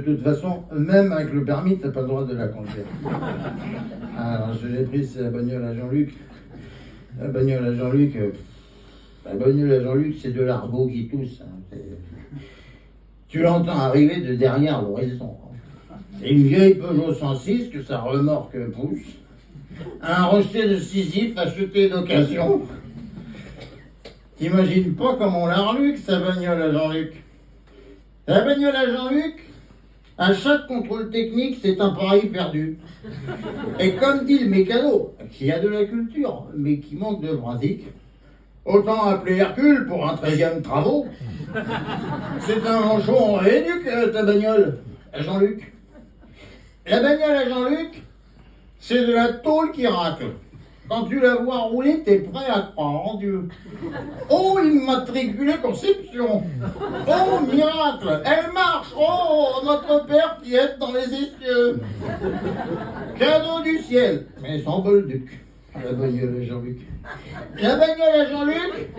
De toute façon, même avec le permis, t'as pas le droit de la conduire. Alors, je l'ai prise, c'est la bagnole à Jean-Luc. La bagnole à Jean-Luc, c'est de l'argot qui tousse. Hein. Tu l'entends arriver de derrière l'horizon. C'est une vieille Peugeot 106 que sa remorque pousse. Un rocher de Sisyphe acheté d'occasion. T'imagines pas comment on l'a reluque, sa bagnole à Jean-Luc. La bagnole à Jean-Luc, à chaque contrôle technique, c'est un pari perdu. Et comme dit le mécano, qui a de la culture, mais qui manque de pratique, autant appeler Hercule pour un 13e travaux. C'est un manchot en rééduque, ta bagnole, à Jean-Luc. La bagnole à Jean-Luc, c'est de la tôle qui racle. Quand tu la vois rouler, t'es prêt à croire en Dieu. Oh, immatriculée conception. Oh, miracle, elle marche. Oh, notre Père qui est dans les essieux. Cadeau du ciel, mais sans bolduc. La bagnole à Jean-Luc. La bagnole à Jean-Luc,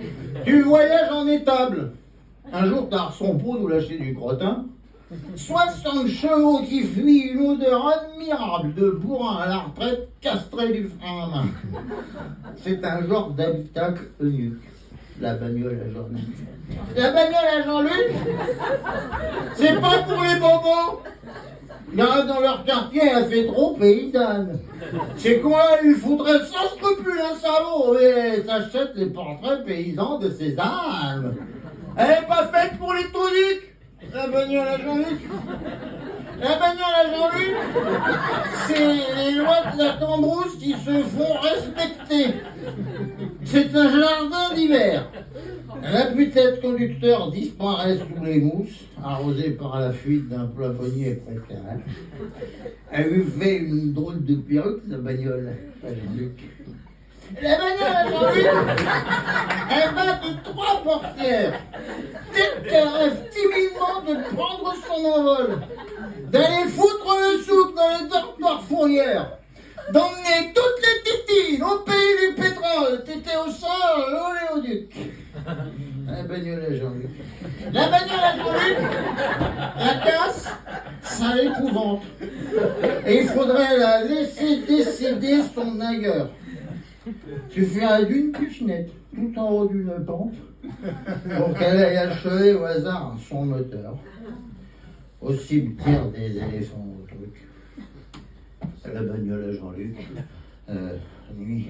tu voyages en étable. Un jour, t'as son pot nous lâcher du crottin. 60 chevaux qui fuient une odeur admirable de bourrin à la retraite castré du frein à main. C'est un genre d'habitacle eunuque. La bagnole à Jean-Luc. La bagnole à Jean-Luc, c'est pas pour les bobos. Là, dans leur quartier, elle fait trop paysanne. C'est quoi, il faudrait sans scrupule un salaud et s'achète les portraits paysans de ses âmes. Elle n'est pas faite pour les toniques. La bagnole à Jean-Luc. La bagnole à Jean-Luc, c'est les lois de la Cambrousse qui se font respecter. C'est un jardin d'hiver. La putette conducteur disparaît sous les mousses, arrosée par la fuite d'un plafonnier précaire. Elle lui fait une drôle de perruque, la bagnole à Jean-Luc. La bagnole à Jean-Luc, elle bat de 3 portières. Dès qu'elle rêve timidement de prendre son envol, d'aller foutre le souk dans les dortoirs fourrières, d'emmener toutes les tétines au pays du pétrole, tété au sol, l'oléoduc. La bagnole à Jean-Luc. La bagnole à Jean-Luc, la casse, ça l'épouvante. Et il faudrait la laisser décéder son ailleurs. Tu ferais d'une pichenette, tout en haut d'une pente, pour qu'elle aille achever au hasard son moteur, au cimetière des éléphants au truc. La bagnole à Jean-Luc, nuit.